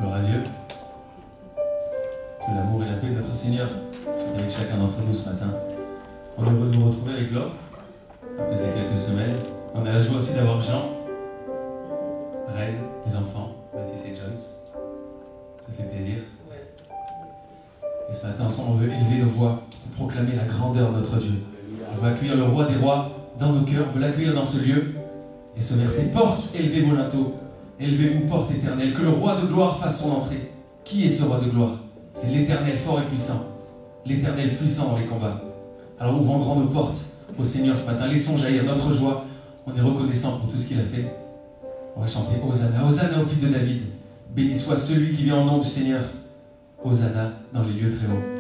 Gloire à Dieu. Que l'amour et la paix de notre Seigneur soient avec chacun d'entre nous ce matin. On est heureux de vous retrouver avec Laure. Après ces quelques semaines, on a la joie aussi d'avoir Jean, Reine, les enfants, Mathis et Joyce. Ça fait plaisir. Et ce matin, ensemble, on veut élever nos voix pour proclamer la grandeur de notre Dieu. On veut accueillir le roi des rois dans nos cœurs, on veut l'accueillir dans ce lieu. Et ce verset porte, élevez vos linteaux, élevez-vous porte éternelle, que le roi de gloire fasse son entrée. Qui est ce roi de gloire? C'est l'Éternel fort et puissant, l'Éternel puissant dans les combats. Alors ouvrons grand nos portes au Seigneur ce matin, laissons jaillir notre joie. On est reconnaissant pour tout ce qu'il a fait. On va chanter Hosanna, Hosanna au fils de David. Béni soit celui qui vient au nom du Seigneur. Hosanna dans les lieux très hauts.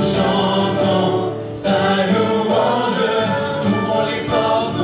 Chantons sa louange, ouvrons les portes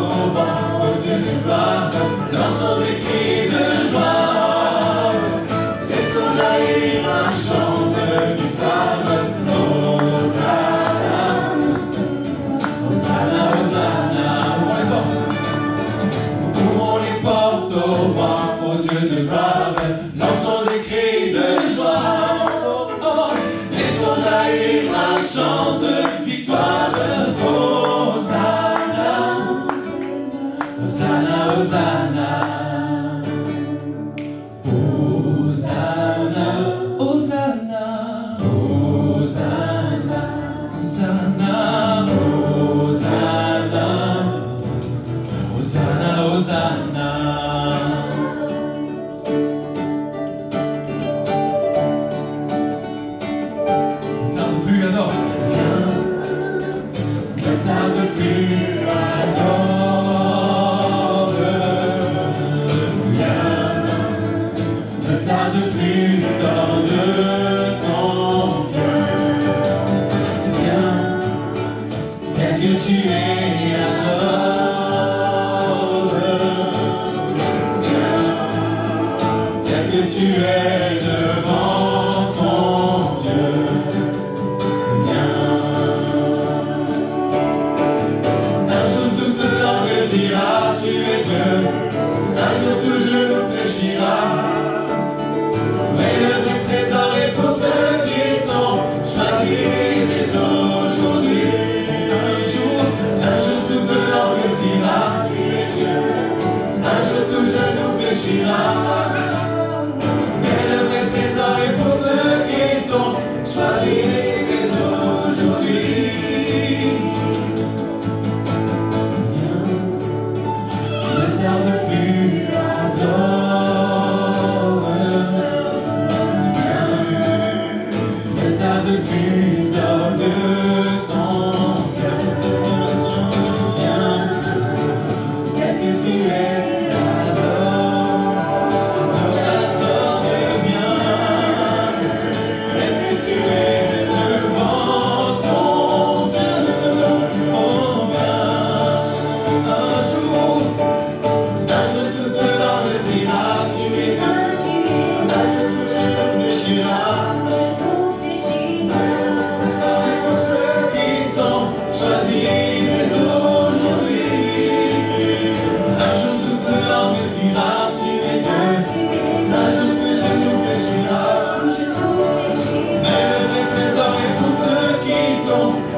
fléchira. Mais le vrai trésor est pour ceux qui t'ont choisi dès aujourd'hui. Viens, ne tarde plus, adore. Viens, ne tarde plus, donne ton cœur. Viens, tel que tu es.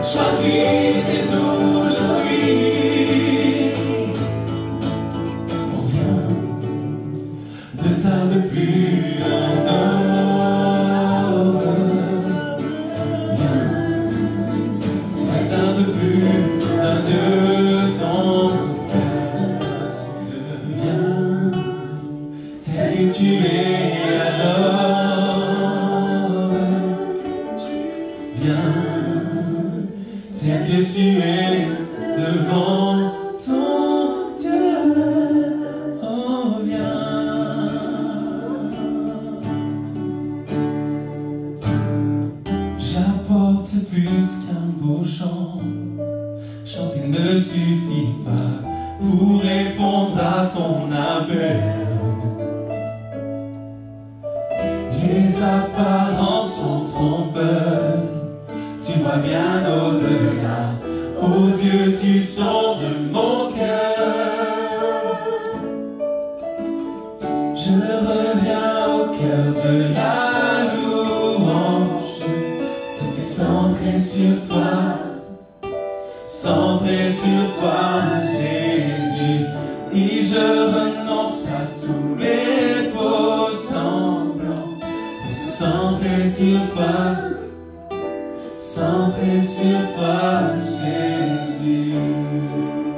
Choisis dès aujourd'hui. On vient, ne tarde plus, adore. Viens, ne tarde plus, donne ton cœur. Viens, tel que tu es, adore. Viens, tel que tu es devant ton Dieu, oh viens. J'apporte plus qu'un beau chant, chanter ne suffit pas pour répondre à ton appel. Les apparences sont trompeuses, tu vois bien au-delà. Oh Dieu, tu sondes mon cœur. Je reviens au cœur de la louange. Tout est centré sur toi, centré sur toi, Jésus. Et je renonce à tous les faux semblants pour tout centrer sur toi. Centré sur toi, Jésus,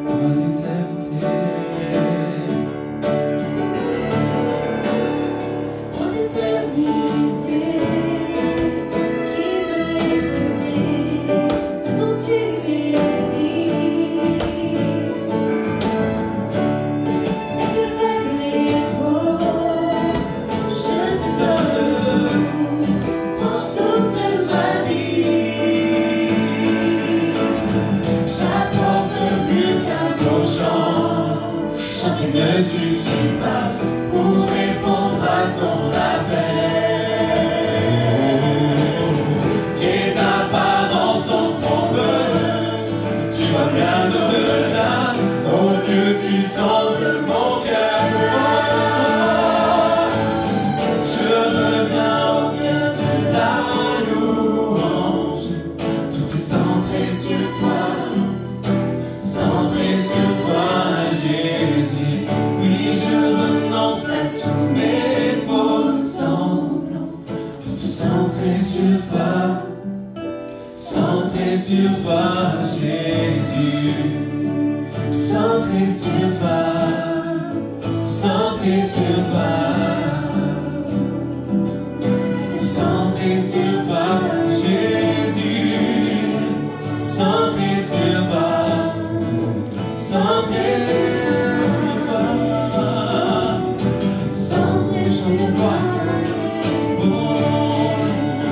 roi d'éternité. Roi d'éternité, qui veut exprimer ce dont tu es dit. Et que faible et beau, je te donne pour toute ma vie. J'apporte plus qu'un beau chant, chanter ne suffit pas pour répondre à ton appel. Les apparences sont trompeuses, tu vois bien au-delà. Oh Dieu, tu sondes mon cœur. Je reviens au cœur de la louange, tout est centré sur toi. Centré sur toi, Jésus. Oui, je renonce à tous mes faux semblants pour tout centrer sur toi. Centré sur toi, Jésus. Centré sur toi, tout centré sur toi. Tout centré sur toi, Jésus. Centré sur toi. Centré sur toi, centré sur toi,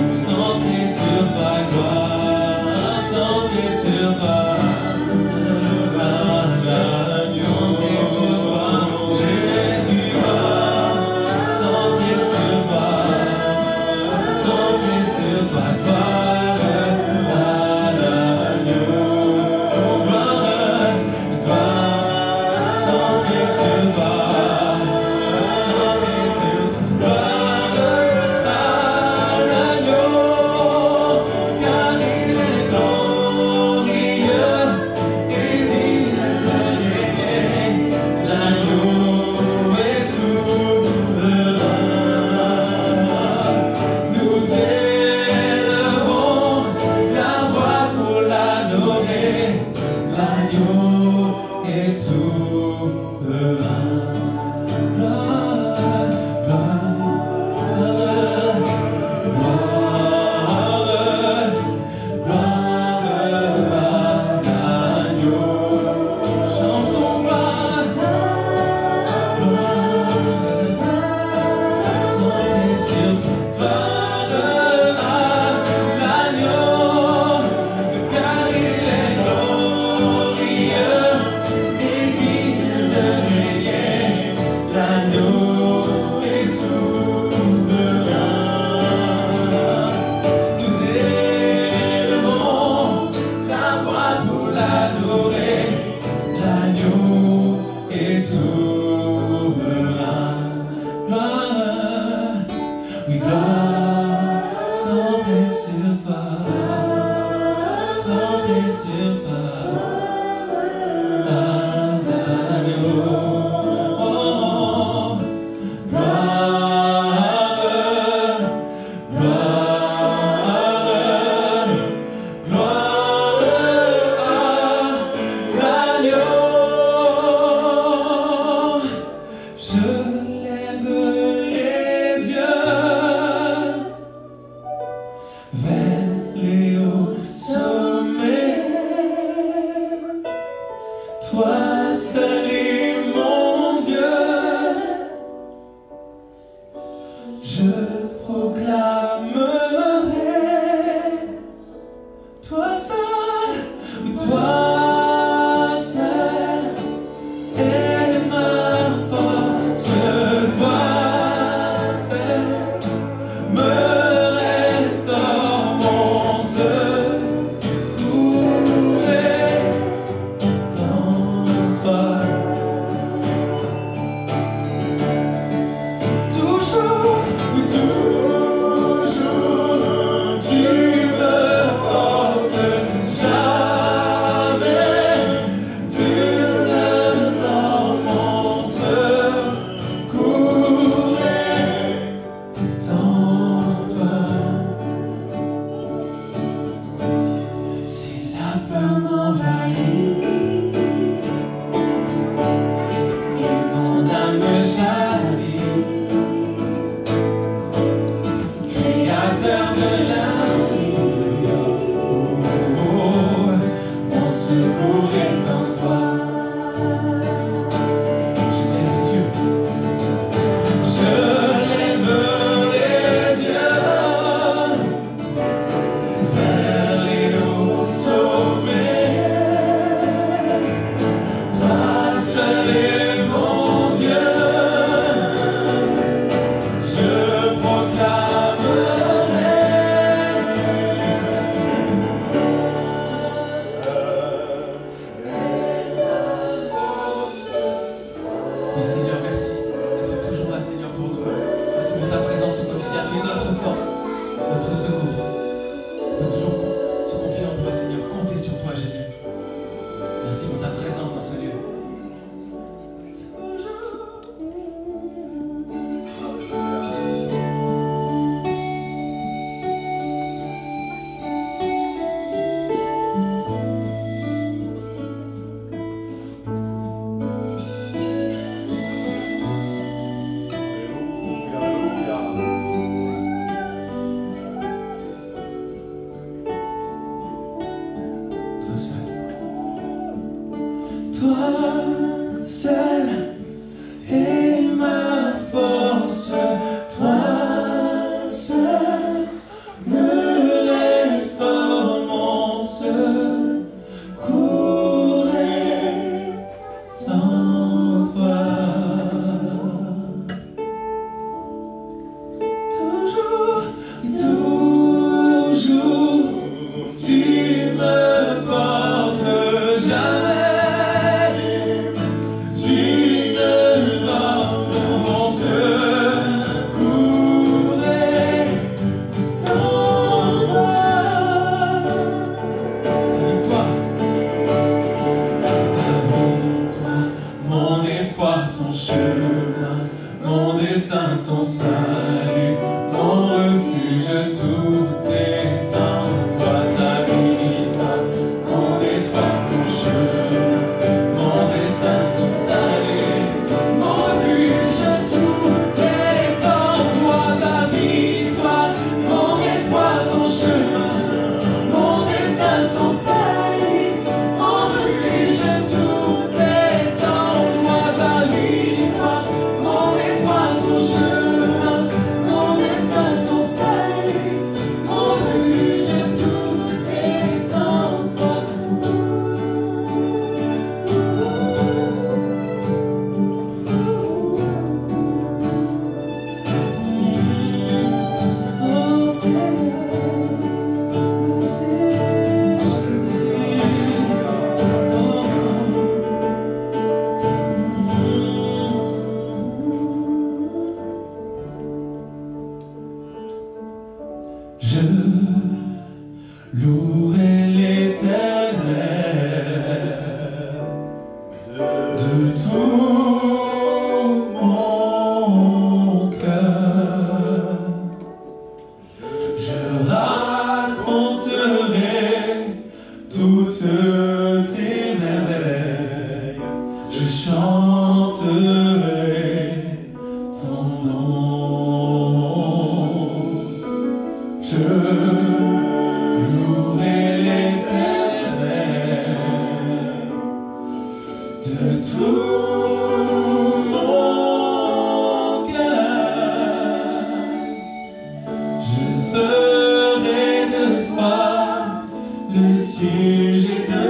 centré sur toi, gloire, centré sur toi, centré sur toi, Jésus, centré sur toi, centré sur toi, gloire, gloire. Ton de tout mon cœur. Je raconterai toutes tes merveilles, je chanterai ton nom. Je louerai l'Éternel de tout mon cœur. Je ferai de toi le sujet de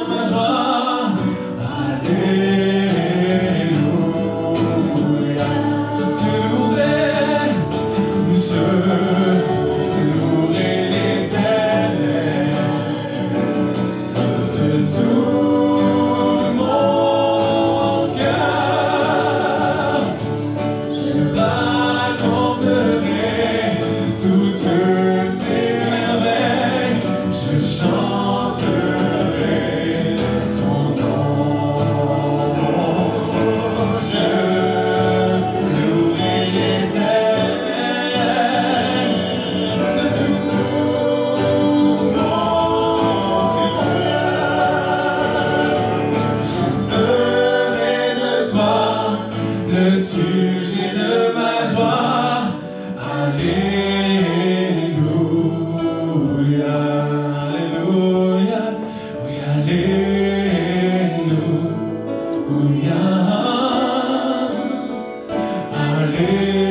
ma joie. Alléluia. Je te louerai, je louerai l'Éternel de tout mon cœur. Je raconterai toutes tes merveilles, je chanterai ton nom. Je louerai l'Éternel de tout mon cœur. Je ferai de toi le sujet de ma joie. Alléluia, alléluia, oui, alléluia, alléluia.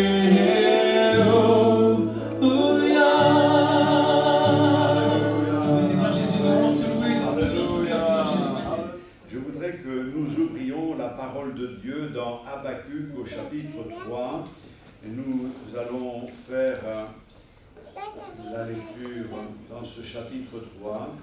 Oui, Seigneur Jésus, nous voulons te louer dans tout notre cœur, Seigneur Jésus, merci. Je voudrais que nous ouvrions la parole de Dieu dans Habacuc au chapitre 3. Et nous allons faire la lecture dans ce chapitre 3.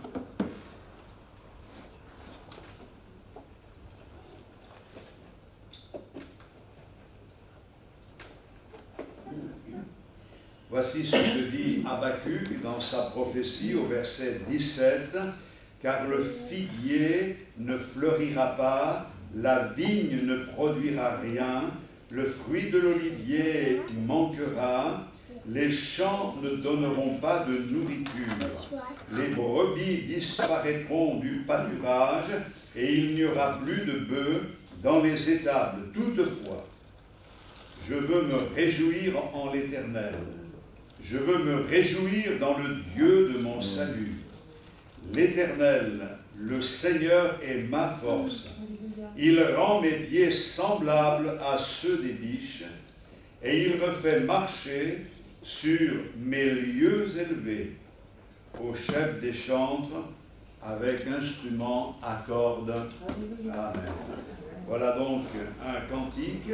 Voici ce que dit Habacuc dans sa prophétie au verset 17. Car le figuier ne fleurira pas, la vigne ne produira rien, le fruit de l'olivier manquera, les champs ne donneront pas de nourriture, les brebis disparaîtront du pâturage et il n'y aura plus de bœufs dans les étables. Toutefois, je veux me réjouir en l'Éternel, je veux me réjouir dans le Dieu de mon salut. L'Éternel, le Seigneur est ma force. Il rend mes pieds semblables à ceux des biches, et il me fait marcher sur mes lieux élevés. Au chef des chantres, avec instrument à cordes. Amen. Voilà donc un cantique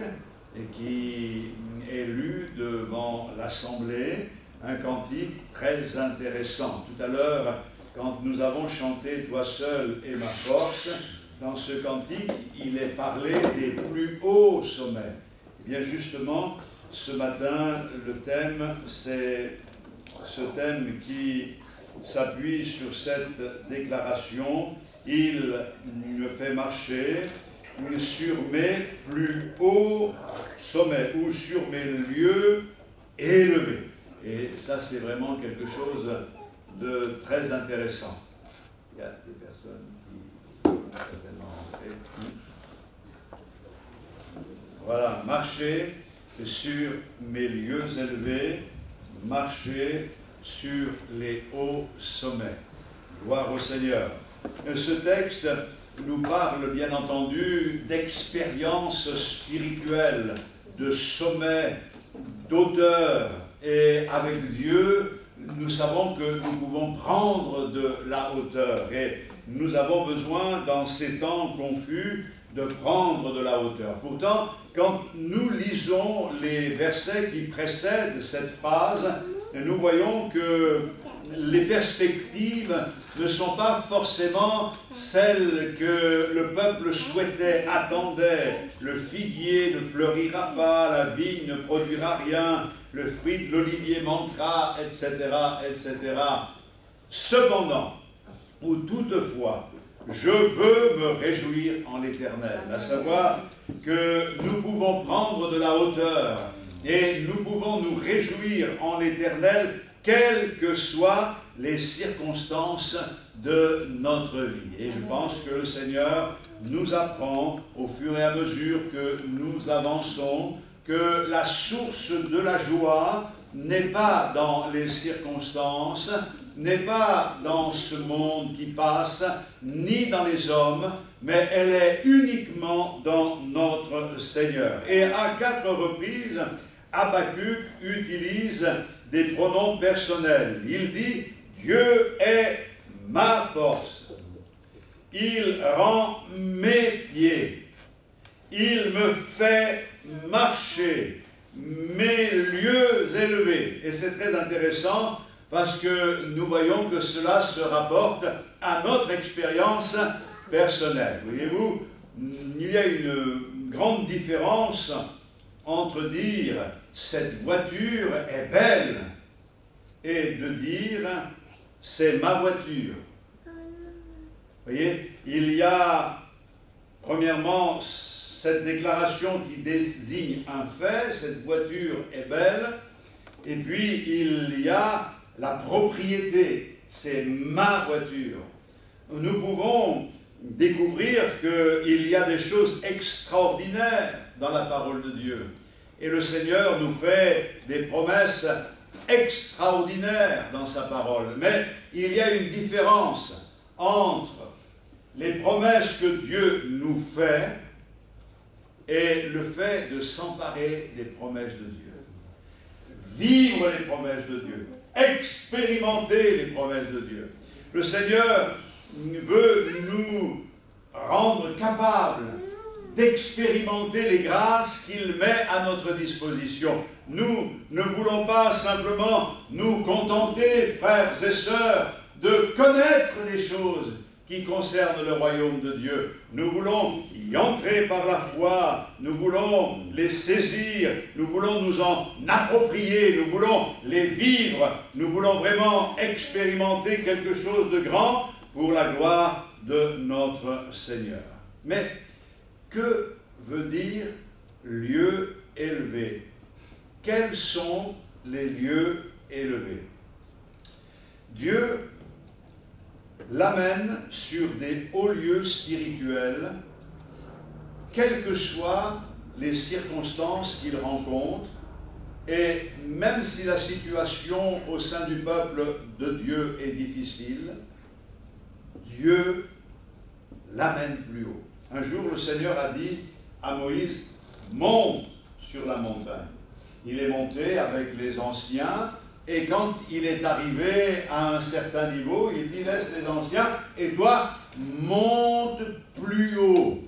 qui est lu devant l'Assemblée, un cantique très intéressant. Tout à l'heure, quand nous avons chanté « Toi seul est ma force », dans ce cantique, il est parlé des plus hauts sommets. Et bien justement, ce matin, le thème, c'est ce thème qui s'appuie sur cette déclaration. Il me fait marcher sur mes plus hauts sommets ou sur mes lieux élevés. Et ça, c'est vraiment quelque chose de très intéressant. Il y a des personnes qui... Voilà, marcher sur mes lieux élevés, marcher sur les hauts sommets. Gloire au Seigneur. Ce texte nous parle bien entendu d'expériences spirituelles, de sommets, d'auteur. Et avec Dieu, nous savons que nous pouvons prendre de la hauteur. Et nous avons besoin, dans ces temps confus, de prendre de la hauteur. Pourtant, quand nous lisons les versets qui précèdent cette phrase, nous voyons que les perspectives ne sont pas forcément celles que le peuple souhaitait, attendait. Le figuier ne fleurira pas, la vigne ne produira rien, le fruit de l'olivier manquera, etc., etc. Cependant, ou toutefois, je veux me réjouir en l'Éternel. À savoir que nous pouvons prendre de la hauteur et nous pouvons nous réjouir en l'Éternel, quelles que soient les circonstances de notre vie. Et je pense que le Seigneur nous apprend au fur et à mesure que nous avançons que la source de la joie n'est pas dans les circonstances, n'est pas dans ce monde qui passe, ni dans les hommes, mais elle est uniquement dans notre Seigneur. Et à 4 reprises, Habacuc utilise des pronoms personnels. Il dit « Dieu est ma force, il rend mes pieds, il me fait marcher mes lieux élevés ». Et c'est très intéressant parce que nous voyons que cela se rapporte à notre expérience personnelle. Voyez-vous, il y a une grande différence entre dire « cette voiture est belle » et de dire « c'est ma voiture ». Vous voyez, il y a premièrement cette déclaration qui désigne un fait, cette voiture est belle, et puis il y a la propriété, c'est ma voiture. Nous pouvons découvrir qu'il y a des choses extraordinaires dans la parole de Dieu. Et le Seigneur nous fait des promesses extraordinaires dans sa parole. Mais il y a une différence entre les promesses que Dieu nous fait et le fait de s'emparer des promesses de Dieu. Vivre les promesses de Dieu. Expérimenter les promesses de Dieu. Le Seigneur veut nous rendre capables d'expérimenter les grâces qu'il met à notre disposition. Nous ne voulons pas simplement nous contenter, frères et sœurs, de connaître les choses qui concernent le royaume de Dieu. Nous voulons y entrer par la foi, nous voulons les saisir, nous voulons nous en approprier, nous voulons les vivre, nous voulons vraiment expérimenter quelque chose de grand pour la gloire de notre Seigneur. Mais que veut dire lieu élevé? Quels sont les lieux élevés? Dieu l'amène sur des hauts lieux spirituels, quelles que soient les circonstances qu'il rencontre, et même si la situation au sein du peuple de Dieu est difficile, Dieu l'amène plus haut. Un jour, le Seigneur a dit à Moïse, « Monte sur la montagne ». Il est monté avec les anciens, et quand il est arrivé à un certain niveau, il dit, laisse les anciens, et toi, monte plus haut.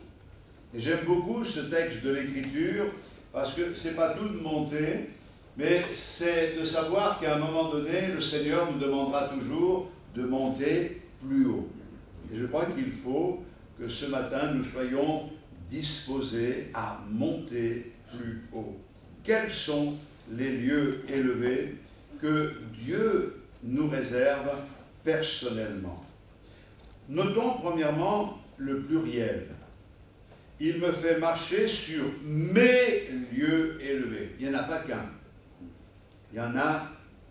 Et j'aime beaucoup ce texte de l'Écriture, parce que ce n'est pas tout de monter, mais c'est de savoir qu'à un moment donné, le Seigneur nous demandera toujours de monter plus haut. Et je crois qu'il faut que ce matin, nous soyons disposés à monter plus haut. Quels sont les lieux élevés que Dieu nous réserve personnellement? Notons premièrement le pluriel. Il me fait marcher sur mes lieux élevés. Il n'y en a pas qu'un. Il y en a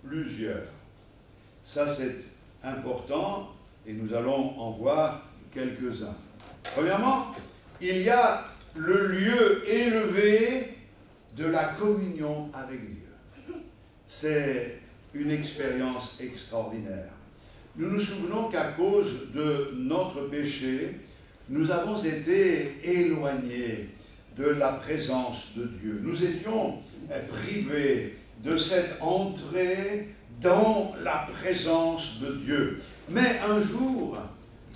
plusieurs. Ça, c'est important et nous allons en voir quelques-uns. Premièrement, il y a le lieu élevé de la communion avec Dieu. C'est une expérience extraordinaire. Nous nous souvenons qu'à cause de notre péché, nous avons été éloignés de la présence de Dieu. Nous étions privés de cette entrée dans la présence de Dieu. Mais un jour,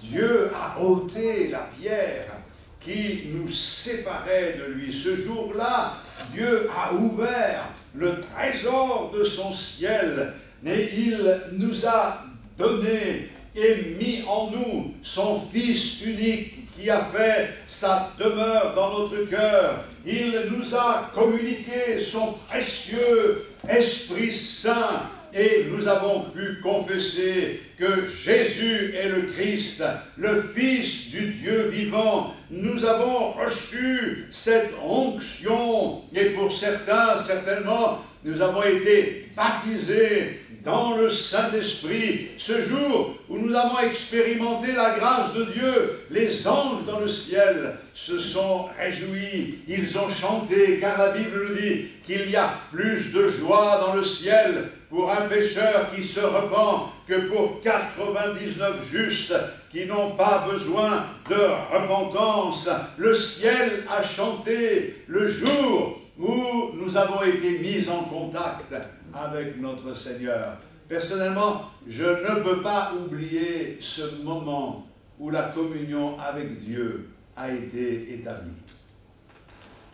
Dieu a ôté la pierre qui nous séparait de lui. Ce jour-là, Dieu a ouvert le trésor de son ciel et il nous a donné et mis en nous son Fils unique qui a fait sa demeure dans notre cœur. Il nous a communiqué son précieux Esprit Saint et nous avons pu confesser que Jésus est le Christ, le Fils du Dieu vivant. Nous avons reçu cette onction et pour certains, certainement, nous avons été baptisés dans le Saint-Esprit. Ce jour où nous avons expérimenté la grâce de Dieu, les anges dans le ciel se sont réjouis, ils ont chanté, car la Bible nous dit qu'il y a plus de joie dans le ciel pour un pécheur qui se repent que pour 99 justes qui n'ont pas besoin de repentance. Le ciel a chanté le jour où nous avons été mis en contact avec notre Seigneur. Personnellement, je ne peux pas oublier ce moment où la communion avec Dieu a été établie.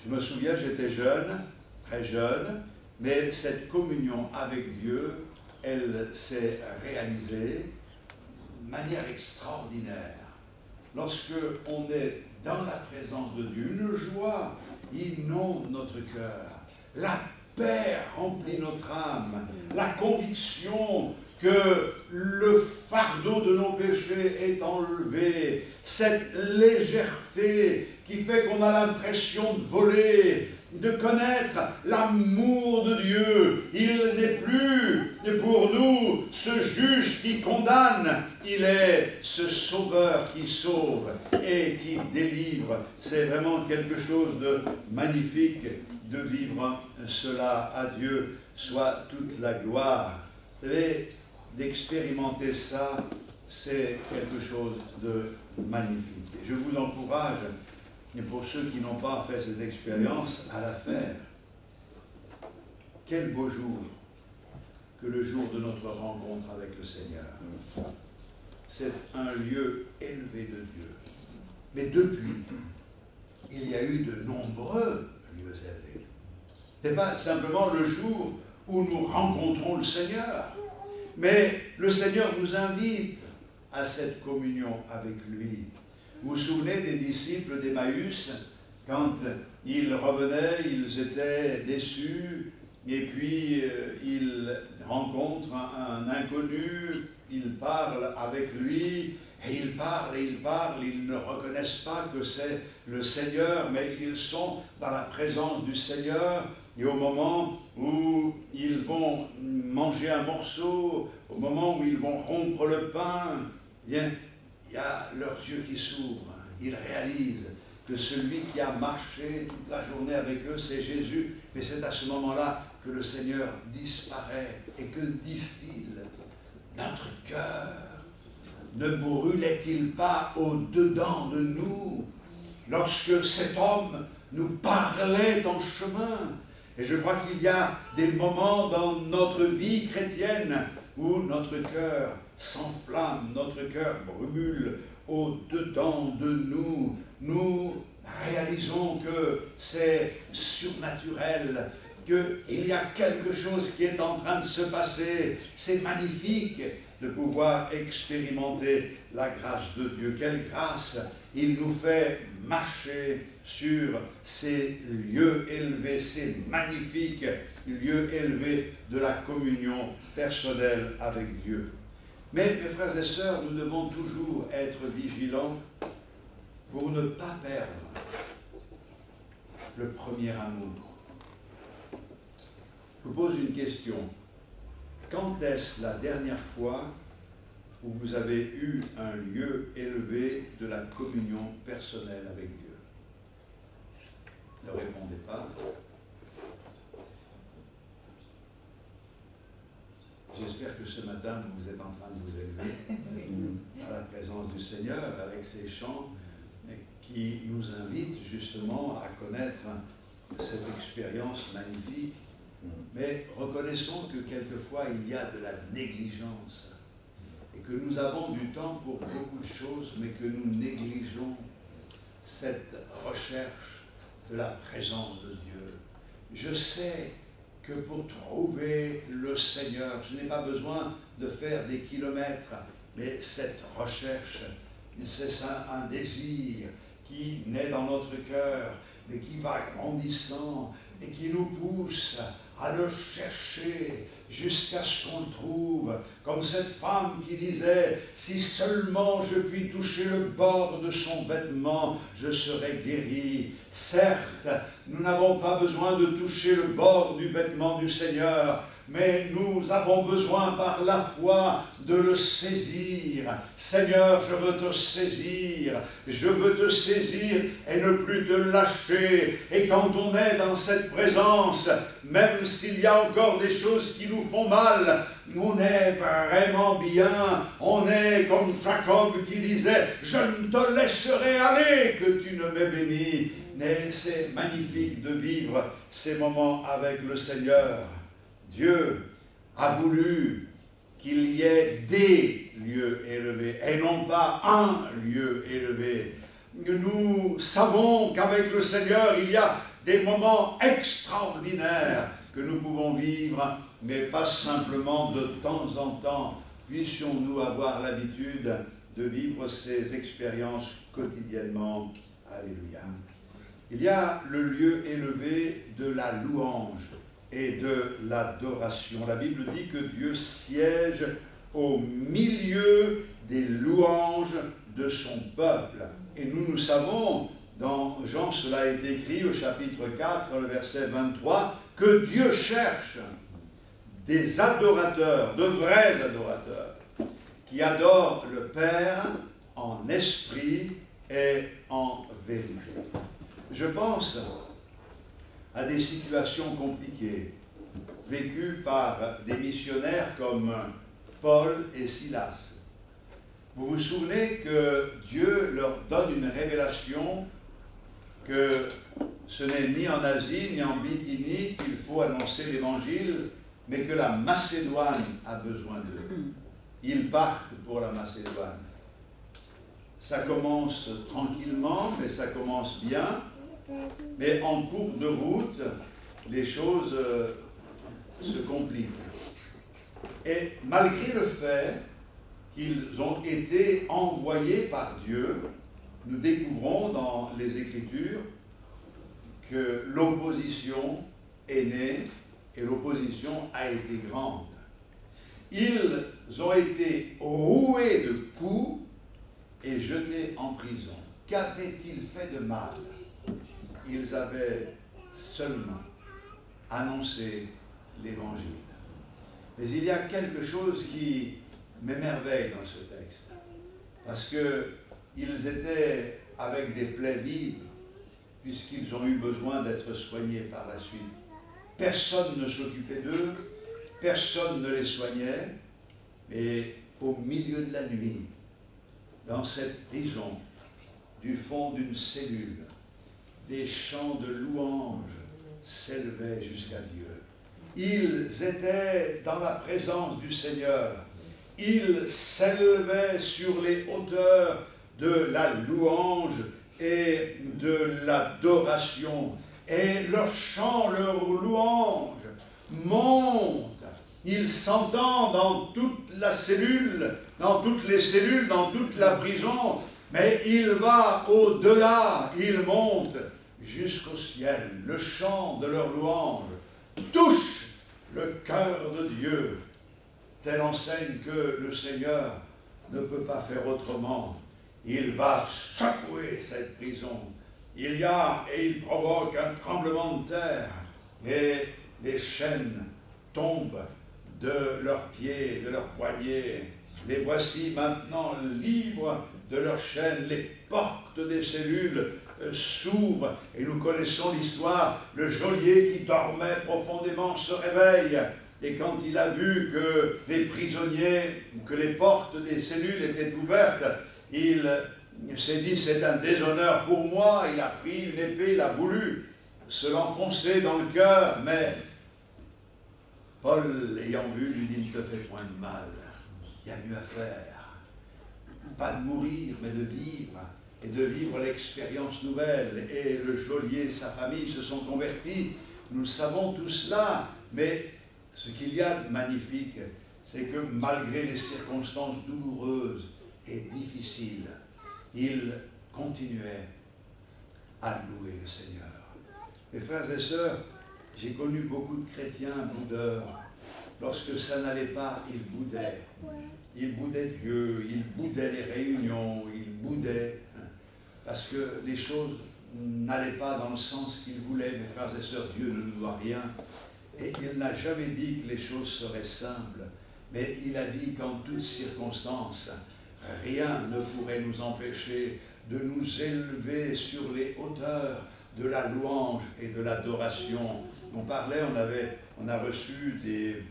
Je me souviens, j'étais jeune, très jeune, mais cette communion avec Dieu, elle s'est réalisée de manière extraordinaire. Lorsque on est dans la présence de Dieu, une joie inonde notre cœur, la paix remplit notre âme, la conviction que le fardeau de nos péchés est enlevé, cette légèreté qui fait qu'on a l'impression de voler, de connaître l'amour de Dieu. Il n'est plus pour nous ce juge qui condamne, il est ce sauveur qui sauve et qui délivre. C'est vraiment quelque chose de magnifique de vivre cela. À Dieu soit toute la gloire. Vous savez, d'expérimenter ça, c'est quelque chose de magnifique. Je vous encourage, et pour ceux qui n'ont pas fait cette expérience, à la faire. Quel beau jour que le jour de notre rencontre avec le Seigneur. C'est un lieu élevé de Dieu. Mais depuis, il y a eu de nombreux lieux élevés. Ce n'est pas simplement le jour où nous rencontrons le Seigneur, mais le Seigneur nous invite à cette communion avec lui. Vous vous souvenez des disciples d'Emmaüs, quand ils revenaient, ils étaient déçus, et puis ils rencontrent un inconnu, ils parlent avec lui, et ils parlent, ils ne reconnaissent pas que c'est le Seigneur, mais ils sont dans la présence du Seigneur, et au moment où ils vont manger un morceau, au moment où ils vont rompre le pain, bien, il y a leurs yeux qui s'ouvrent. Ils réalisent que celui qui a marché toute la journée avec eux, c'est Jésus. Mais c'est à ce moment-là que le Seigneur disparaît. Et que disent-ils? Notre cœur ne brûlait-il pas au-dedans de nous lorsque cet homme nous parlait en chemin? Et je crois qu'il y a des moments dans notre vie chrétienne où notre cœur s'enflamme, notre cœur brûle au-dedans de nous. Nous réalisons que c'est surnaturel, qu'il y a quelque chose qui est en train de se passer. C'est magnifique de pouvoir expérimenter la grâce de Dieu. Quelle grâce! Il nous fait marcher sur ces lieux élevés, ces magnifiques lieux élevés de la communion personnelle avec Dieu. Mais, mes frères et sœurs, nous devons toujours être vigilants pour ne pas perdre le premier amour. Je vous pose une question. Quand est-ce la dernière fois où vous avez eu un lieu élevé de la communion personnelle avec Dieu? Ne répondez pas. J'espère que ce matin, vous êtes en train de vous élever à la présence du Seigneur avec ces chants qui nous invitent justement à connaître cette expérience magnifique. Mais reconnaissons que quelquefois il y a de la négligence et que nous avons du temps pour beaucoup de choses, mais que nous négligeons cette recherche de la présence de Dieu. Je sais que pour trouver le Seigneur, je n'ai pas besoin de faire des kilomètres, mais cette recherche, c'est un désir qui naît dans notre cœur, mais qui va grandissant et qui nous pousse à le chercher jusqu'à ce qu'on le trouve, comme cette femme qui disait « Si seulement je puis toucher le bord de son vêtement, je serai guéri. » Certes, nous n'avons pas besoin de toucher le bord du vêtement du Seigneur, mais nous avons besoin par la foi de le saisir. Seigneur, je veux te saisir et ne plus te lâcher. Et quand on est dans cette présence, même s'il y a encore des choses qui nous font mal, on est vraiment bien. On est comme Jacob qui disait « Je ne te laisserai aller que tu ne m'aies béni. » Mais c'est magnifique de vivre ces moments avec le Seigneur. Dieu a voulu qu'il y ait des lieux élevés et non pas un lieu élevé. Nous savons qu'avec le Seigneur, il y a des moments extraordinaires que nous pouvons vivre, mais pas simplement de temps en temps. Puissions-nous avoir l'habitude de vivre ces expériences quotidiennement. Alléluia. Il y a le lieu élevé de la louange et de l'adoration. La Bible dit que Dieu siège au milieu des louanges de son peuple. Et nous savons, dans Jean, cela a été écrit au chapitre 4, le verset 23, que Dieu cherche des adorateurs, de vrais adorateurs, qui adorent le Père en esprit et en vérité. Je pense à des situations compliquées, vécues par des missionnaires comme Paul et Silas. Vous vous souvenez que Dieu leur donne une révélation que ce n'est ni en Asie ni en Bithynie qu'il faut annoncer l'Évangile, mais que la Macédoine a besoin d'eux. Ils partent pour la Macédoine. Ça commence tranquillement, mais ça commence bien. Mais en cours de route, les choses se compliquent. Et malgré le fait qu'ils ont été envoyés par Dieu, nous découvrons dans les Écritures que l'opposition est née et l'opposition a été grande. Ils ont été roués de coups et jetés en prison. Qu'avaient-ils fait de mal? Ils avaient seulement annoncé l'Évangile. Mais il y a quelque chose qui m'émerveille dans ce texte, parce qu'ils étaient avec des plaies vives, puisqu'ils ont eu besoin d'être soignés par la suite. Personne ne s'occupait d'eux, personne ne les soignait, mais au milieu de la nuit, dans cette prison, du fond d'une cellule, des chants de louange s'élevaient jusqu'à Dieu. Ils étaient dans la présence du Seigneur. Ils s'élevaient sur les hauteurs de la louange et de l'adoration. Et leur chant, leur louange monte. Il s'entend dans toute la cellule, dans toutes les cellules, dans toute la prison. Mais il va au-delà, il monte jusqu'au ciel. Le chant de leur louange touche le cœur de Dieu. Telle enseigne que le Seigneur ne peut pas faire autrement. Il va secouer cette prison. Il y a et il provoque un tremblement de terre. Et les chaînes tombent de leurs pieds, de leurs poignets. Les voici maintenant libres de leurs chaînes. Les portes des cellules s'ouvrent. Et nous connaissons l'histoire. Le geôlier qui dormait profondément se réveille. Et quand il a vu que les prisonniers, que les portes des cellules étaient ouvertes, il s'est dit, c'est un déshonneur pour moi. Il a pris une épée, il a voulu se l'enfoncer dans le cœur, mais Paul, ayant vu, lui dit, ne te fais point de mal, il y a mieux à faire. Pas de mourir, mais de vivre, et de vivre l'expérience nouvelle. Et le geôlier, sa famille se sont convertis, nous savons tout cela, mais ce qu'il y a de magnifique, c'est que malgré les circonstances douloureuses et difficiles, il continuait à louer le Seigneur. Mes frères et sœurs, j'ai connu beaucoup de chrétiens boudeurs. Lorsque ça n'allait pas, ils boudaient. Ils boudaient Dieu, ils boudaient les réunions, ils boudaient, parce que les choses n'allaient pas dans le sens qu'ils voulaient. Mes frères et sœurs, Dieu ne nous doit rien. Et il n'a jamais dit que les choses seraient simples, mais il a dit qu'en toutes circonstances, rien ne pourrait nous empêcher de nous élever sur les hauteurs de la louange et de l'adoration. On parlait, on a reçu des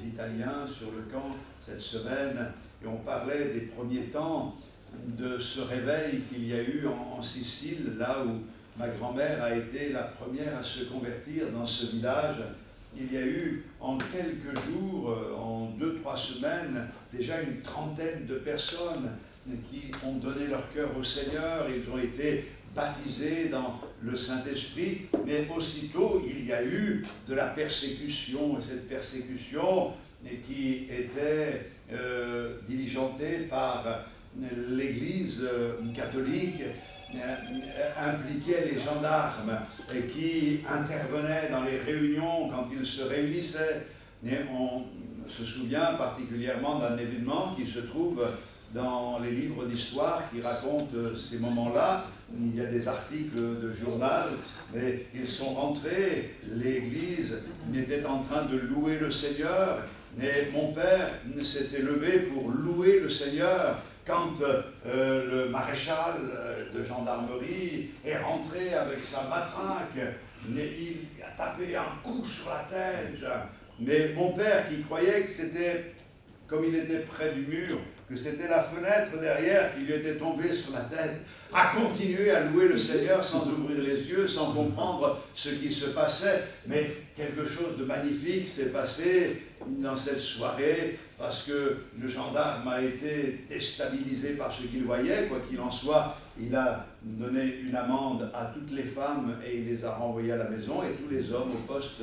Italiens sur le camp cette semaine, et on parlait des premiers temps de ce réveil qu'il y a eu en Sicile, là où ma grand-mère a été la première à se convertir dans ce village. Il y a eu en quelques jours, en 2-3 semaines, déjà une trentaine de personnes qui ont donné leur cœur au Seigneur. Ils ont été baptisés dans le Saint-Esprit, mais aussitôt il y a eu de la persécution, et cette persécution qui était diligentée par l'Église catholique impliquait les gendarmes et qui intervenaient dans les réunions quand ils se réunissaient. Et on se souvient particulièrement d'un événement qui se trouve dans les livres d'histoire qui racontent ces moments-là. Il y a des articles de journal, mais ils sont rentrés, l'Église était en train de louer le Seigneur, et mon père s'était levé pour louer le Seigneur quand le maréchal de gendarmerie est rentré avec sa matraque, il a tapé un coup sur la tête. Mais mon père, qui croyait que c'était, comme il était près du mur, que c'était la fenêtre derrière qui lui était tombée sur la tête, a continué à louer le Seigneur sans ouvrir les yeux, sans comprendre ce qui se passait. Mais quelque chose de magnifique s'est passé dans cette soirée, parce que le gendarme a été déstabilisé par ce qu'il voyait. Quoi qu'il en soit, il a donné une amende à toutes les femmes et il les a renvoyées à la maison, et tous les hommes au poste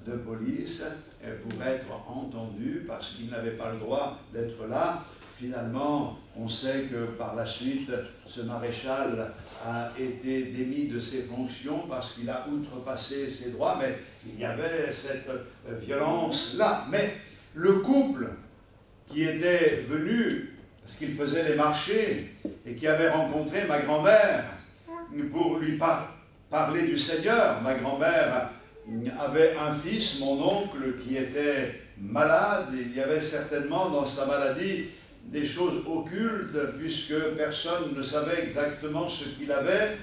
de police pour être entendus parce qu'ils n'avaient pas le droit d'être là. Finalement, on sait que par la suite, ce maréchal a été démis de ses fonctions parce qu'il a outrepassé ses droits, mais il y avait cette violence-là. Mais le couple qui était venu, parce qu'il faisait les marchés, et qui avait rencontré ma grand-mère pour lui parler du Seigneur, ma grand-mère avait un fils, mon oncle, qui était malade, et il y avait certainement dans sa maladie des choses occultes, puisque personne ne savait exactement ce qu'il avait,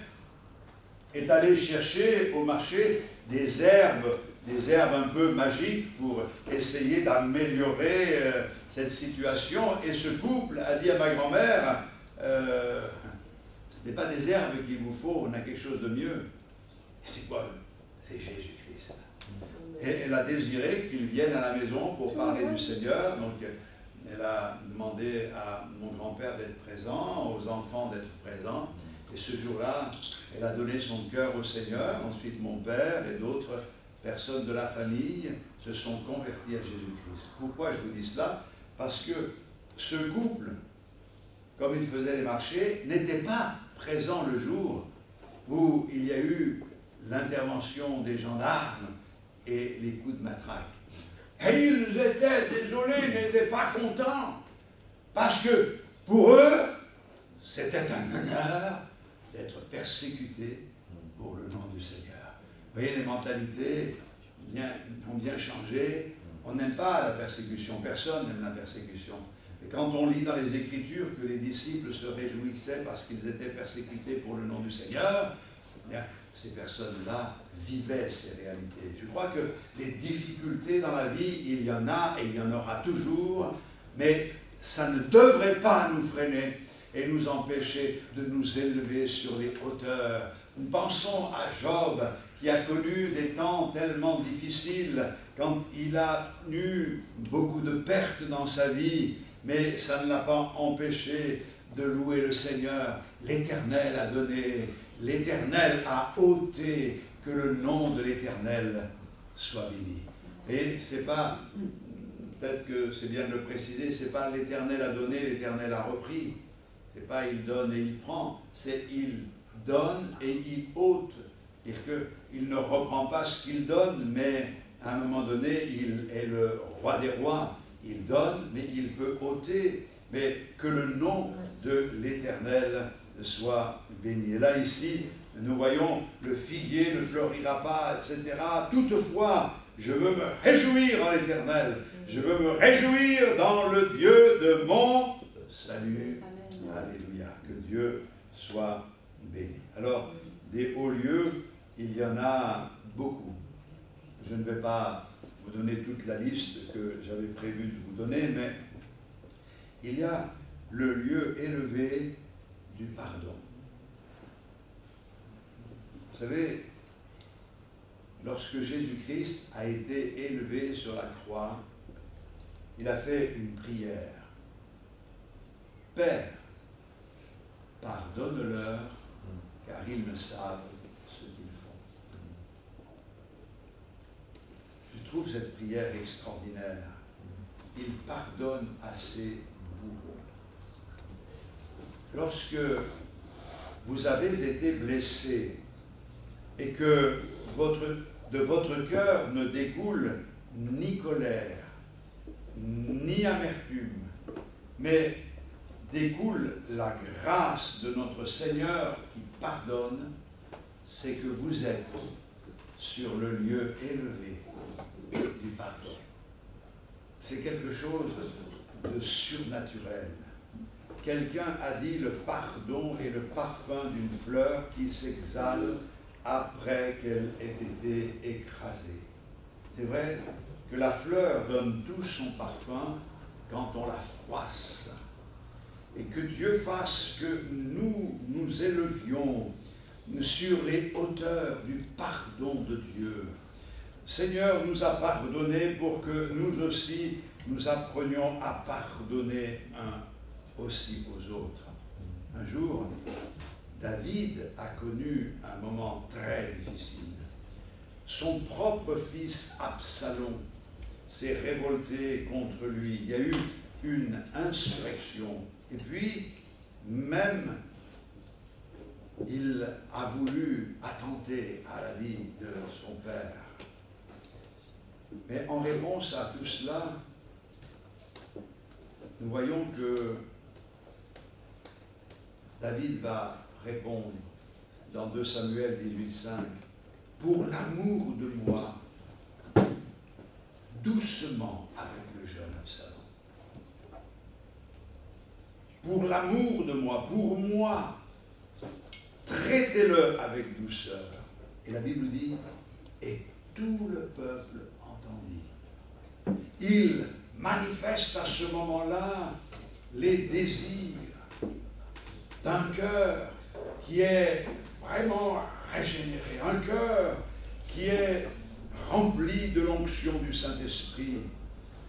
est allé chercher au marché des herbes un peu magiques pour essayer d'améliorer cette situation. Et ce couple a dit à ma grand-mère, ce n'est pas des herbes qu'il vous faut, on a quelque chose de mieux. Et c'est quoi? C'est Jésus-Christ. Et elle a désiré qu'il vienne à la maison pour parler du Seigneur. Donc elle a demandé à mon grand-père d'être présent, aux enfants d'être présents. Et ce jour-là, elle a donné son cœur au Seigneur. Ensuite, mon père et d'autres personnes de la famille se sont convertis à Jésus-Christ. Pourquoi je vous dis cela? Parce que ce couple, comme il faisait les marchés, n'était pas présent le jour où il y a eu l'intervention des gendarmes et les coups de matraque. Et ils étaient désolés, ils n'étaient pas contents, parce que pour eux, c'était un honneur d'être persécutés pour le nom du Seigneur. Vous voyez, les mentalités ont bien changé. On n'aime pas la persécution, personne n'aime la persécution. Et quand on lit dans les Écritures que les disciples se réjouissaient parce qu'ils étaient persécutés pour le nom du Seigneur, eh bien, ces personnes-là vivaient ces réalités. Je crois que les difficultés dans la vie, il y en a et il y en aura toujours, mais ça ne devrait pas nous freiner et nous empêcher de nous élever sur les hauteurs. Nous pensons à Job, qui a connu des temps tellement difficiles, quand il a eu beaucoup de pertes dans sa vie, mais ça ne l'a pas empêché de louer le Seigneur. L'Éternel a donné, l'Éternel a ôté, que le nom de l'Éternel soit béni. Et c'est pas, peut-être que c'est bien de le préciser, c'est pas l'Éternel a donné, l'Éternel a repris. C'est pas il donne et il prend, c'est il donne et il ôte. C'est-à-dire que il ne reprend pas ce qu'il donne, mais à un moment donné, il est le roi des rois. Il donne, mais il peut ôter. Mais que le nom de l'Éternel soit béni. Et là, ici, nous voyons le figuier ne fleurira pas, etc. Toutefois, je veux me réjouir en l'Éternel. Je veux me réjouir dans le Dieu de mon salut. Amen. Alléluia. Que Dieu soit béni. Alors, des hauts lieux, il y en a beaucoup. Je ne vais pas vous donner toute la liste que j'avais prévu de vous donner, mais il y a le lieu élevé du pardon. Vous savez, lorsque Jésus-Christ a été élevé sur la croix, il a fait une prière. Père, pardonne-leur, car ils ne savent ce qu'ils font. Je trouve cette prière extraordinaire. Il pardonne à ses bourreaux. Lorsque vous avez été blessé et que de votre cœur ne découle ni colère, ni amertume, mais découle la grâce de notre Seigneur qui pardonne, c'est que vous êtes sur le lieu élevé du pardon. C'est quelque chose de surnaturel. Quelqu'un a dit le pardon est le parfum d'une fleur qui s'exhale après qu'elle ait été écrasée. C'est vrai que la fleur donne tout son parfum quand on la froisse. Et que Dieu fasse que nous nous élevions sur les hauteurs du pardon de Dieu. Seigneur nous a pardonné pour que nous aussi nous apprenions à pardonner aussi aux autres. Un jour, David a connu un moment très difficile. Son propre fils Absalom s'est révolté contre lui. Il y a eu une insurrection. Et puis, même, il a voulu attenter à la vie de son père. Mais en réponse à tout cela, nous voyons que David va répondre dans 2 Samuel 18,5 « Pour l'amour de moi, doucement avec le jeune Absalom. Pour l'amour de moi, pour moi, traitez-le avec douceur. » Et la Bible dit « Et tout le peuple entendit. » Il manifeste à ce moment-là les désirs d'un cœur qui est vraiment régénéré, un cœur qui est rempli de l'onction du Saint-Esprit.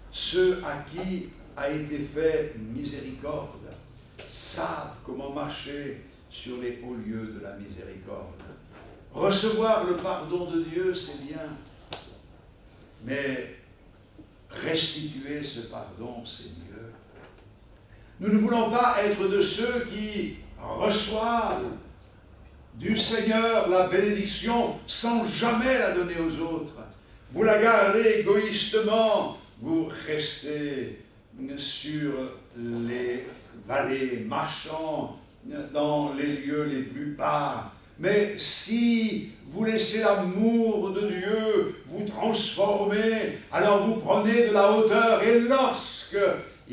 Ceux à qui a été fait miséricorde savent comment marcher sur les hauts lieux de la miséricorde. Recevoir le pardon de Dieu, c'est bien, mais restituer ce pardon, c'est mieux. Nous ne voulons pas être de ceux qui reçoivent du Seigneur la bénédiction sans jamais la donner aux autres. Vous la gardez égoïstement, vous restez sur les vallées, marchant dans les lieux les plus bas. Mais si vous laissez l'amour de Dieu vous transformer, alors vous prenez de la hauteur. Et lorsque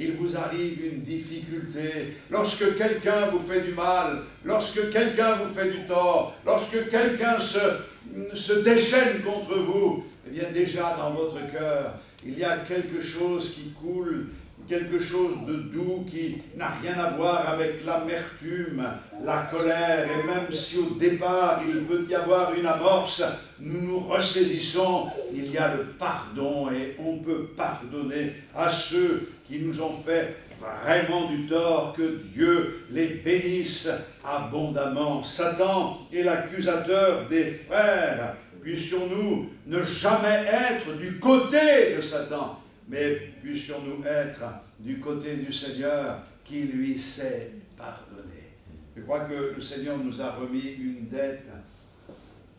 il vous arrive une difficulté, lorsque quelqu'un vous fait du mal, lorsque quelqu'un vous fait du tort, lorsque quelqu'un se déchaîne contre vous, eh bien déjà dans votre cœur, il y a quelque chose qui coule, quelque chose de doux qui n'a rien à voir avec l'amertume, la colère, et même si au départ il peut y avoir une amorce, nous nous ressaisissons, il y a le pardon et on peut pardonner à ceux qui nous ont fait vraiment du tort, que Dieu les bénisse abondamment. Satan est l'accusateur des frères. Puissions-nous ne jamais être du côté de Satan, mais puissions-nous être du côté du Seigneur qui lui sait pardonner. Je crois que le Seigneur nous a remis une dette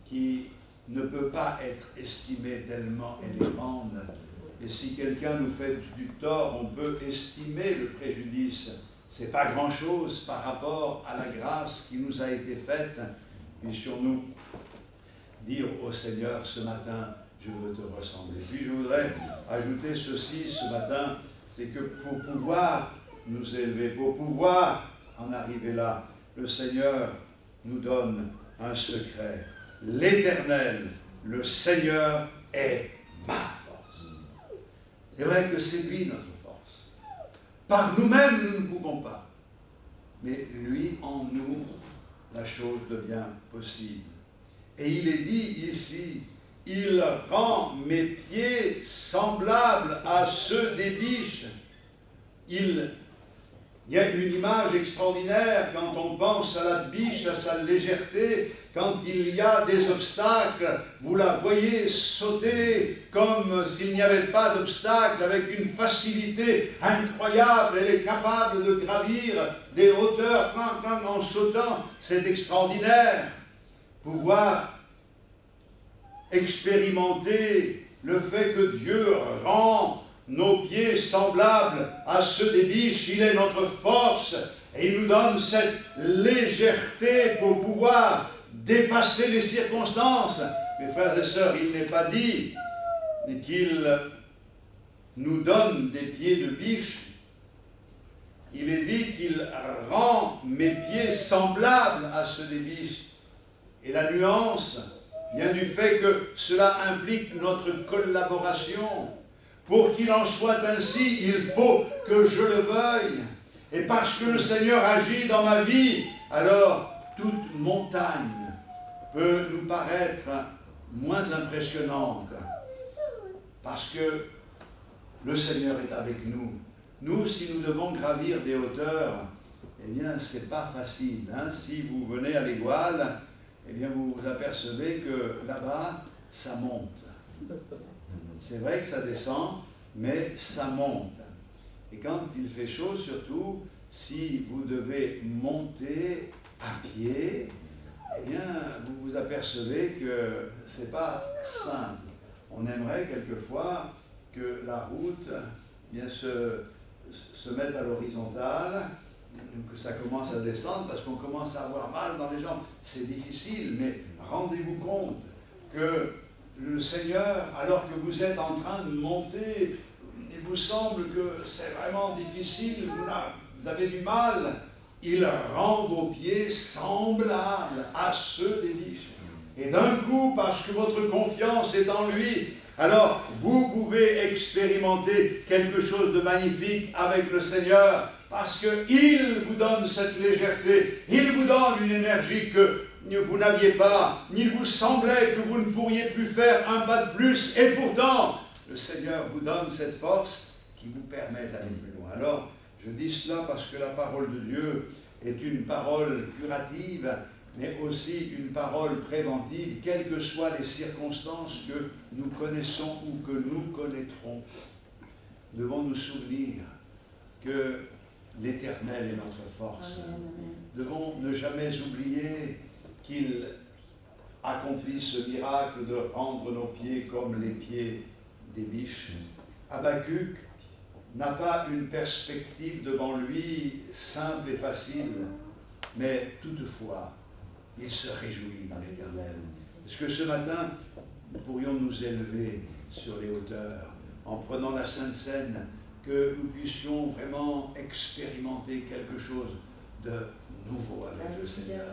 qui ne peut pas être estimée tellement elle est grande. Et si quelqu'un nous fait du tort, on peut estimer le préjudice. Ce n'est pas grand-chose par rapport à la grâce qui nous a été faite. Puissions-nous dire au Seigneur ce matin, je veux te ressembler. Puis je voudrais ajouter ceci ce matin, c'est que pour pouvoir nous élever, pour pouvoir en arriver là, le Seigneur nous donne un secret. L'Éternel, le Seigneur est ma force. C'est vrai que c'est lui notre force. Par nous-mêmes, nous ne pouvons pas. Mais lui, en nous, la chose devient possible. Et il est dit ici, il rend mes pieds semblables à ceux des biches. Il y a une image extraordinaire quand on pense à la biche, à sa légèreté. Quand il y a des obstacles, vous la voyez sauter comme s'il n'y avait pas d'obstacle, avec une facilité incroyable. Elle est capable de gravir des hauteurs en sautant. C'est extraordinaire. Pouvoir expérimenter le fait que Dieu rend nos pieds semblables à ceux des biches. Il est notre force et il nous donne cette légèreté pour pouvoir dépasser les circonstances. Mes frères et sœurs, il n'est pas dit qu'il nous donne des pieds de biche. Il est dit qu'il rend mes pieds semblables à ceux des biches. Et la nuance vient du fait que cela implique notre collaboration. Pour qu'il en soit ainsi, il faut que je le veuille. Et parce que le Seigneur agit dans ma vie, alors toute montagne peut nous paraître moins impressionnante. Parce que le Seigneur est avec nous. Nous, si nous devons gravir des hauteurs, eh bien, ce n'est pas facile. Hein? Si vous venez à l'Égoile, eh bien, vous vous apercevez que là-bas, ça monte. C'est vrai que ça descend, mais ça monte. Et quand il fait chaud, surtout, si vous devez monter à pied, eh bien, vous vous apercevez que ce n'est pas simple. On aimerait quelquefois que la route eh bien, se mette à l'horizontale, que ça commence à descendre, parce qu'on commence à avoir mal dans les jambes. C'est difficile, mais rendez-vous compte que le Seigneur, alors que vous êtes en train de monter, il vous semble que c'est vraiment difficile, vous avez du mal, il rend vos pieds semblables à ceux des biches. Et d'un coup, parce que votre confiance est en lui, alors vous pouvez expérimenter quelque chose de magnifique avec le Seigneur, parce qu'il vous donne cette légèreté, il vous donne une énergie que vous n'aviez pas, il vous semblait que vous ne pourriez plus faire un pas de plus, et pourtant, le Seigneur vous donne cette force qui vous permet d'aller plus loin. Alors, je dis cela parce que la parole de Dieu est une parole curative, mais aussi une parole préventive, quelles que soient les circonstances que nous connaissons ou que nous connaîtrons. Nous devons nous souvenir que l'Éternel est notre force. Nous devons ne jamais oublier qu'il accomplit ce miracle de rendre nos pieds comme les pieds des biches. Habakkuk n'a pas une perspective devant lui simple et facile, mais toutefois, il se réjouit dans l'Éternel. Est-ce que ce matin, nous pourrions nous élever sur les hauteurs, en prenant la Sainte Seine, que nous puissions vraiment expérimenter quelque chose de nouveau avec le Seigneur.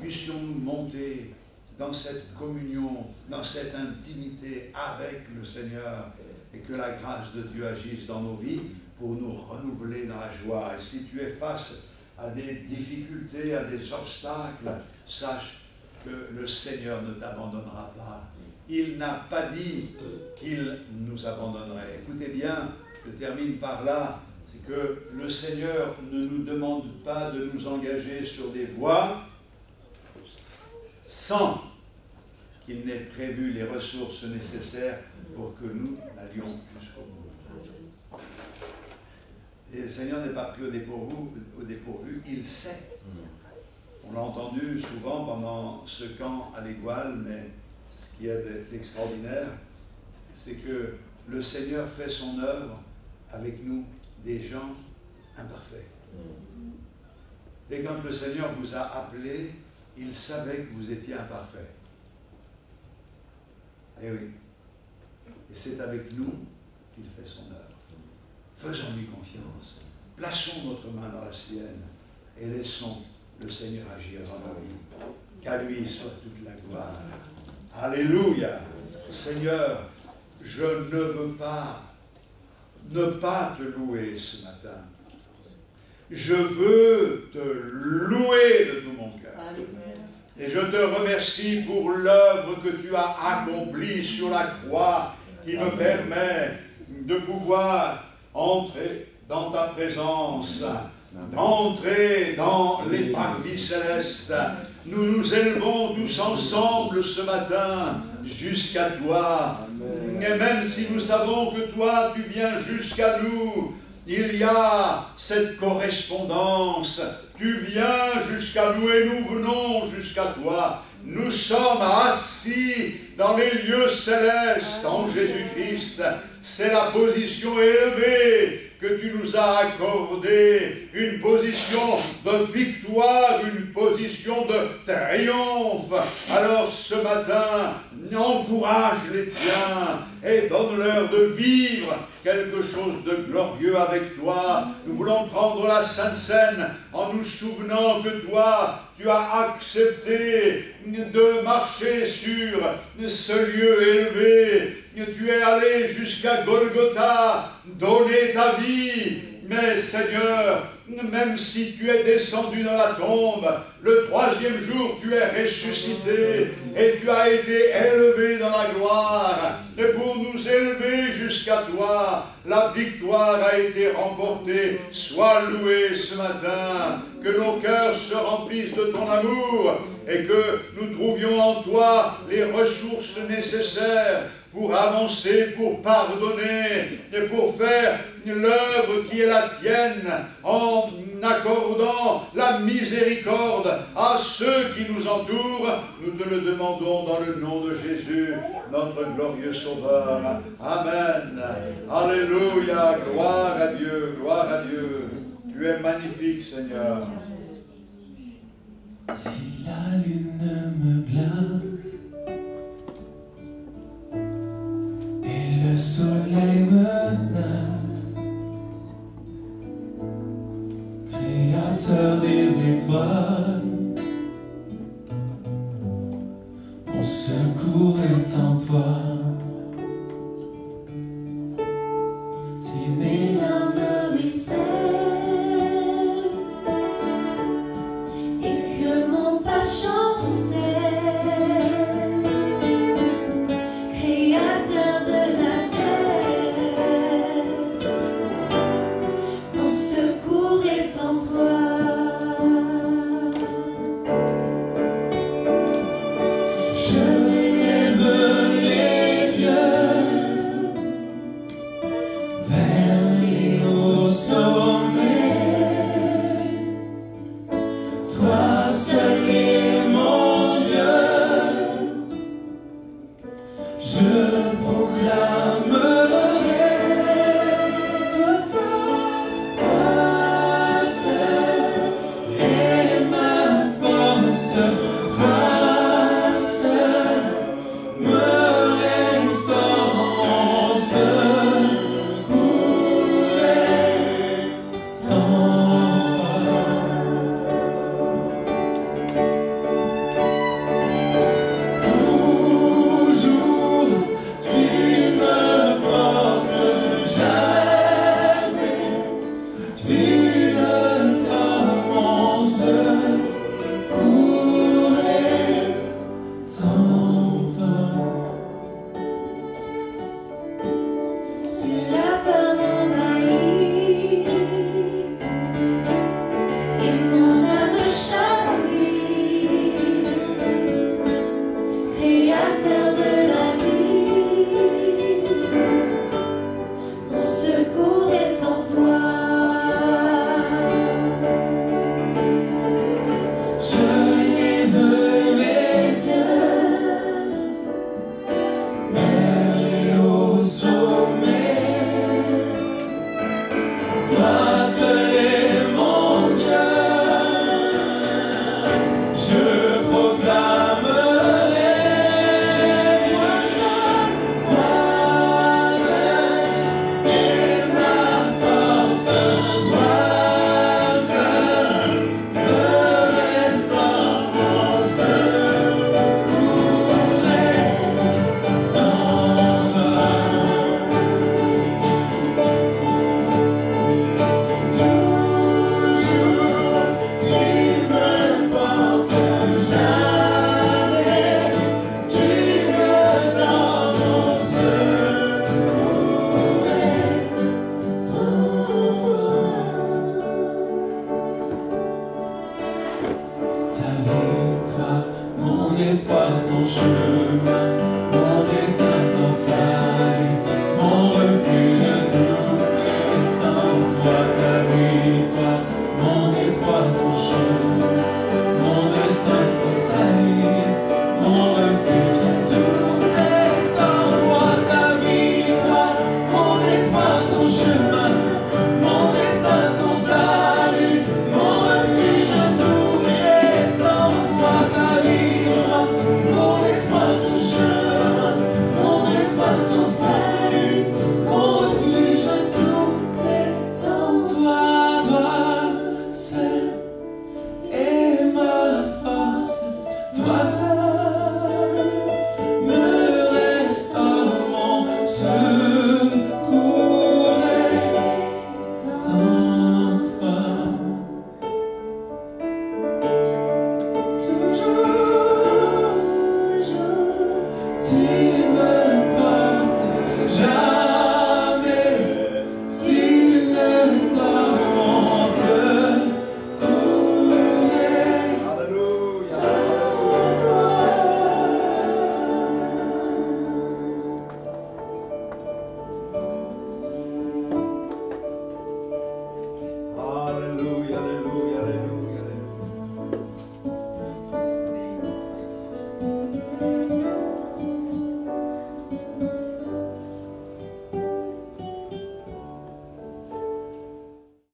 Puissions-nous monter dans cette communion, dans cette intimité avec le Seigneur, et que la grâce de Dieu agisse dans nos vies pour nous renouveler dans la joie. Et si tu es face à des difficultés, à des obstacles, sache que le Seigneur ne t'abandonnera pas. Il n'a pas dit qu'il nous abandonnerait. Écoutez bien, je termine par là, c'est que le Seigneur ne nous demande pas de nous engager sur des voies sans qu'il n'ait prévu les ressources nécessaires pour que nous allions jusqu'au bout. Et le Seigneur n'est pas pris au dépourvu, il sait. On l'a entendu souvent pendant ce camp à l'Égoile, mais ce qui est d'extraordinaire, c'est que le Seigneur fait son œuvre avec nous, des gens imparfaits. Et quand le Seigneur vous a appelé, il savait que vous étiez imparfait. Eh oui. Et c'est avec nous qu'il fait son œuvre. Faisons-lui confiance. Plaçons notre main dans la sienne et laissons le Seigneur agir dans nos vies. Qu'à lui soit toute la gloire. Alléluia. Seigneur, je ne veux pas ne pas te louer ce matin. Je veux te louer de tout mon cœur. Et je te remercie pour l'œuvre que tu as accomplie sur la croix qui me permet de pouvoir entrer dans ta présence, d'entrer dans les parvis célestes. Nous nous élevons tous ensemble ce matin jusqu'à toi. Et même si nous savons que toi, tu viens jusqu'à nous, il y a cette correspondance. Tu viens jusqu'à nous et nous venons jusqu'à toi. Nous sommes assis dans les lieux célestes en Jésus-Christ. C'est la position élevée que tu nous as accordée, une position de victoire, une position de triomphe. Alors ce matin, encourage les tiens et donne-leur de vivre quelque chose de glorieux avec toi. Nous voulons prendre la Sainte Seine en nous souvenant que toi, tu as accepté de marcher sur ce lieu élevé. Tu es allé jusqu'à Golgotha, donner ta vie. Mais Seigneur, même si tu es descendu dans la tombe, le troisième jour tu es ressuscité et tu as été élevé dans la gloire. Et pour nous élever jusqu'à toi, la victoire a été remportée. Sois loué ce matin, que nos cœurs se remplissent de ton amour et que nous trouvions en toi les ressources nécessaires pour avancer, pour pardonner et pour faire l'œuvre qui est la tienne en accordant la miséricorde à ceux qui nous entourent. Nous te le demandons dans le nom de Jésus, notre glorieux Sauveur. Amen. Alléluia. Gloire à Dieu. Gloire à Dieu. Tu es magnifique, Seigneur. Si la lune me glace et le soleil menace, Créateur des étoiles, mon secours est en toi. Si mes larmes ruissellent et que mon pas chancelle, Créateur de la terre, mon secours est en toi. Je